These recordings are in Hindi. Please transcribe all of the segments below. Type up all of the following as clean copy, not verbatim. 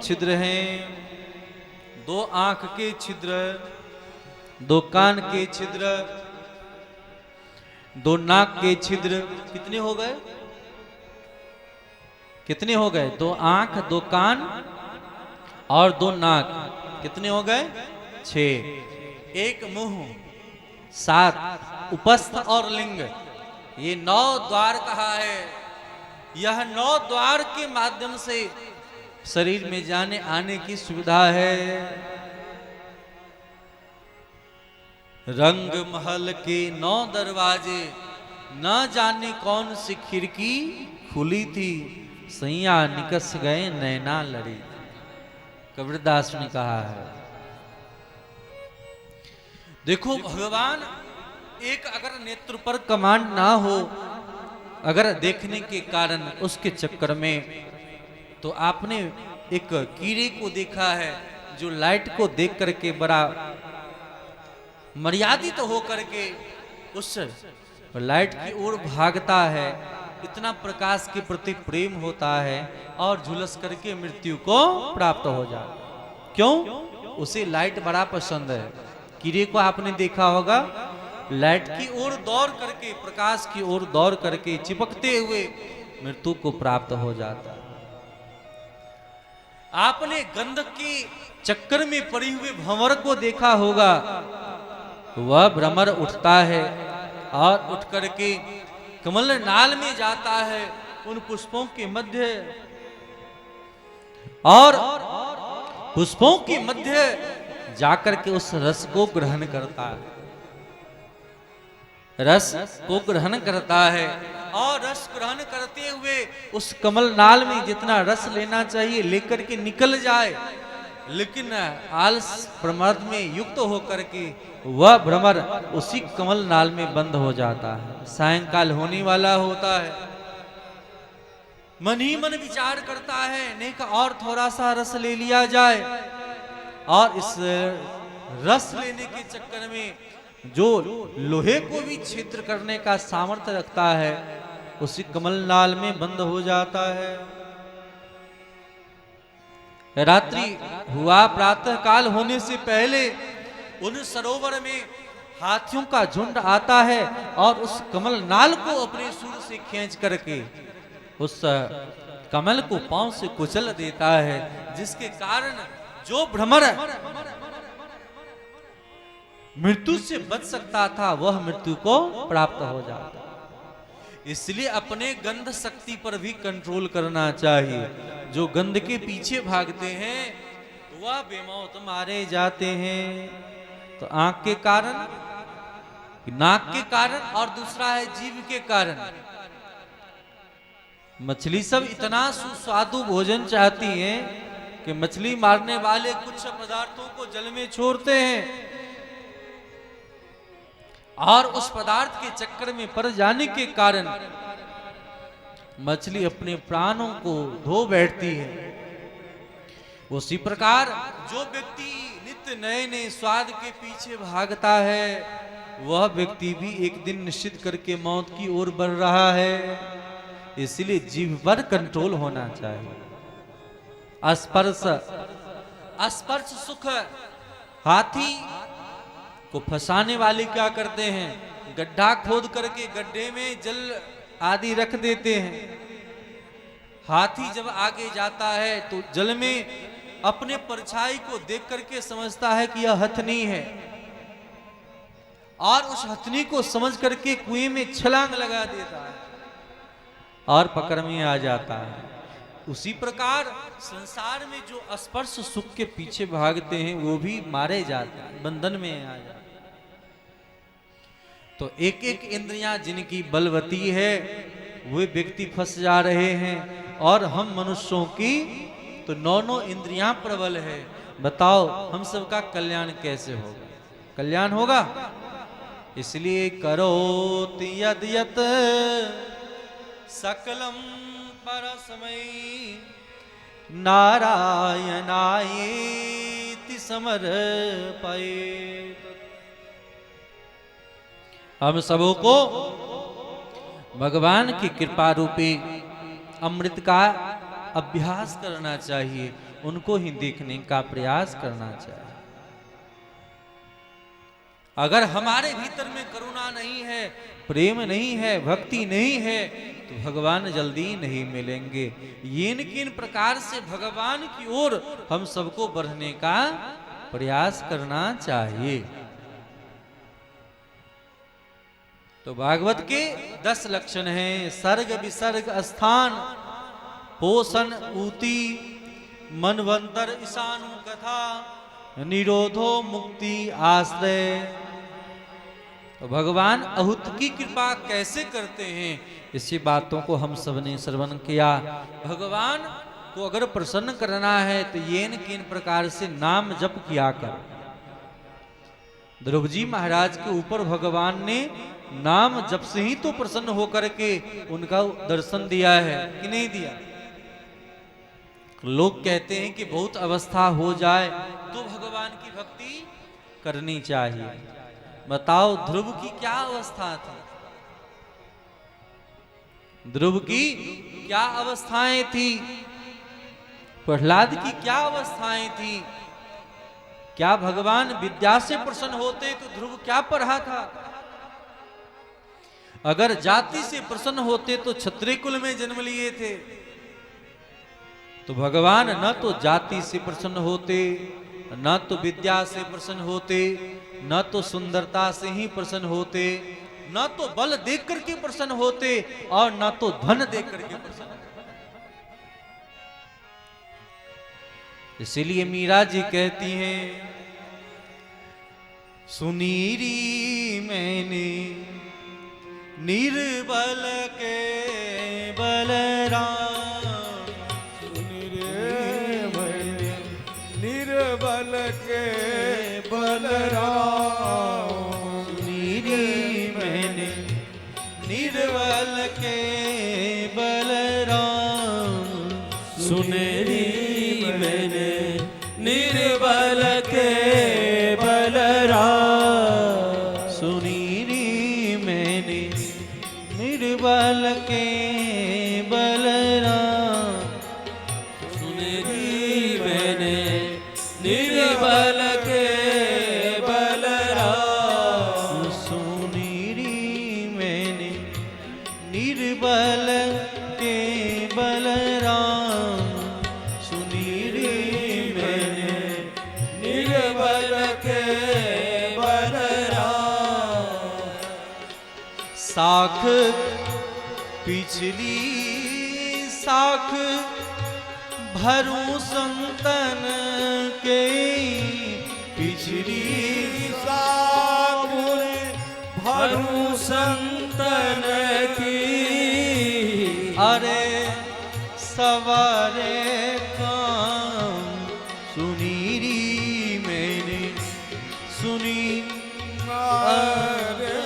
छिद्र हैं, दो आंख के छिद्र, दो कान के छिद्र, दो नाक के छिद्र। कितने हो गए? कितने हो गए? दो आंख, दो कान और दो नाक। कितने हो गए? 6। एक मुंह, 7 उपस्थ और लिंग। ये 9 द्वार कहा है। यह 9 द्वार के माध्यम से शरीर में जाने आने की सुविधा है। रंग महल के 9 दरवाजे, न जाने कौन सी खिड़की खुली थी, सैया निकस गए नैना लड़ी। कबीरदास ने कहा है। देखो भगवान एक अगर नेत्र पर कमांड ना हो, अगर देखने के कारण उसके चक्कर में, तो आपने एक कीड़े को देखा है जो लाइट को देख करके बड़ा मर्यादित तो होकर के उस लाइट की ओर भागता है। इतना प्रकाश के प्रति प्रेम होता है और झुलस करके मृत्यु को प्राप्त हो जाए। क्यों? उसे लाइट बड़ा पसंद है। कीड़े को आपने देखा होगा, लाइट की ओर दौड़ करके, प्रकाश की ओर दौड़ करके चिपकते हुए मृत्यु को प्राप्त हो जाता है। आपने गंध के चक्कर में पड़ी हुए भंवर को देखा होगा। वह भ्रमर उठता है और उठ करके कमल नाल में जाता है, उन पुष्पों के मध्य, और पुष्पों के मध्य जाकर के उस रस को ग्रहण करता है। रस को ग्रहण करता है और रस ग्रहण करते हुए उस कमल नाल में जितना रस लेना चाहिए लेकर के निकल जाए, लेकिन आलस प्रमाद में युक्त होकर के वह भ्रमर उसी कमल नाल में बंद हो जाता है। सायंकाल होने वाला होता है, मन ही मन विचार करता है, नहीं का और थोड़ा सा रस ले लिया जाए, और इस रस लेने के चक्कर में जो लोहे को भी छिद्र करने का सामर्थ्य रखता है उसी कमल नाल में बंद हो जाता है। रात्रि हुआ, प्रातः काल होने से पहले उन सरोवर में हाथियों का झुंड आता है और उस कमल नाल को अपने सूर से खींच करके उस कमल को पांव से कुचल देता है, जिसके कारण जो भ्रमर मृत्यु से बच सकता था वह मृत्यु को प्राप्त हो जाता। इसलिए अपने गंध शक्ति पर भी कंट्रोल करना चाहिए। जो गंध के पीछे भागते हैं वह बेमौत मारे जाते हैं। तो आंख के कारण, नाक के कारण, और दूसरा है जीभ के कारण। मछली सब इतना सुस्वादु भोजन चाहती हैं कि मछली मारने वाले कुछ पदार्थों को जल में छोड़ते हैं और उस पदार्थ के चक्कर में पड़ जाने के कारण मछली अपने प्राणों को धो बैठती है। उसी प्रकार जो व्यक्ति नित्य नए नए स्वाद के पीछे भागता है वह व्यक्ति भी एक दिन निश्चित करके मौत की ओर बढ़ रहा है। इसलिए जीभ पर कंट्रोल होना चाहिए। स्पर्श, स्पर्श सुख। हाथी को फंसाने वाले क्या करते हैं? गड्ढा खोद करके गड्ढे में जल आदि रख देते हैं। हाथी जब आगे जाता है तो जल में अपने परछाई को देख करके समझता है कि यह हथनी है, और उस हथनी को समझ करके कुएं में छलांग लगा देता है और पकड़ में आ जाता है। उसी प्रकार संसार में जो स्पर्श सुख के पीछे भागते हैं वो भी मारे जाते हैं, बंधन में आ जाते हैं। तो एक एक इंद्रियां जिनकी बलवती है वे व्यक्ति फंस जा रहे हैं, और हम मनुष्यों की तो 9 इंद्रियां प्रबल है। बताओ हम सबका कल्याण कैसे होगा? कल्याण होगा इसलिए करोति यद यत सकलम परस्मै नारायणायेति समर्पयेत्। हम सबों को भगवान की कृपा रूपी अमृत का अभ्यास करना चाहिए उनको ही देखने का प्रयास करना चाहिए। अगर हमारे भीतर में करुणा नहीं है, प्रेम नहीं है, भक्ति नहीं है, तो भगवान जल्दी नहीं मिलेंगे। ये किन प्रकार से भगवान की ओर हम सबको बढ़ने का प्रयास करना चाहिए। तो भागवत के 10 लक्षण हैं। सर्ग विसर्ग स्थान, पोषण ऊति, मनवंतर ईशानु कथा, निरोधो मुक्ति आश्रय। तो भगवान अहुत की कृपा कैसे करते हैं, इसी बातों को हम सबने श्रवण किया। भगवान को अगर प्रसन्न करना है तो ये न किन प्रकार से नाम जप किया कर। ध्रुव जी महाराज के ऊपर भगवान ने नाम जप से ही तो प्रसन्न होकर के उनका दर्शन दिया है कि नहीं दिया। लोग कहते हैं कि बहुत अवस्था हो जाए तो भगवान की भक्ति करनी चाहिए। बताओ ध्रुव की क्या अवस्था थी, ध्रुव की क्या अवस्थाएं थी, प्रहलाद की क्या अवस्थाएं थी। क्या भगवान विद्या से प्रसन्न होते तो ध्रुव क्या पढ़ा था। अगर जाति से प्रसन्न होते तो क्षत्रिय कुल में जन्म लिए थे। तो भगवान न तो जाति से प्रसन्न होते, न तो विद्या से प्रसन्न होते, न तो सुंदरता से ही प्रसन्न होते, न तो बल देख करके प्रसन्न होते, और न तो धन देख करके प्रसन्न होते। इसीलिए मीरा जी कहती हैं, सुनीरी मैंने निर्बल के बलराम, निर्बल के बलराम, सुनीरी मैंने निर्बल के बलराम, सुनेरी मैंने निर्बल के बलराम, सुनीरी मैंने निर्बल के बलराम, सुनेरी मैंने निर्बल के बलराम, सुनीरी मैंने निर्बल के बलराम, सुनीरी मैंने निर्बल के बलराम। साख पिछली साख भरू संतन के, पिछली साख भरू संतन की, अरे सवारे काम सुनीरी मैंने सुनी, अरे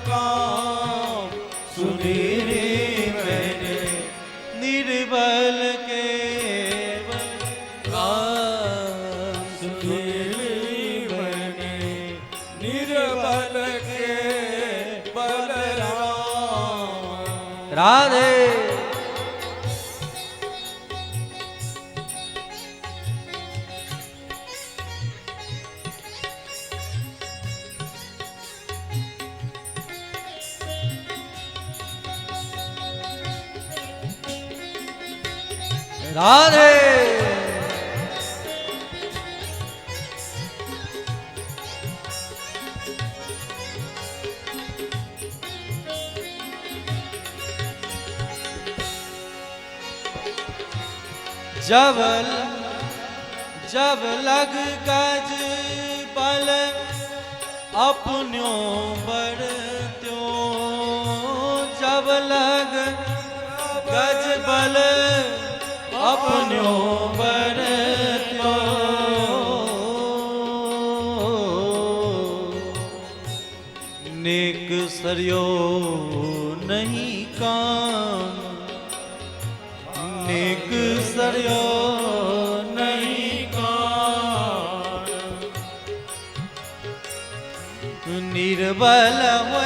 काम सुनीरी मैंने निर्बल के काम, सुनीरी मैंने निर्बल के बलराम। राधे। राधे। जब लग गज बल अपन्यों बरत्यो, जब लग गज बल अपन्यों बरत्यो, नेक सरयो नहीं काम, नेक सरयो नहीं काम, निर्बल हो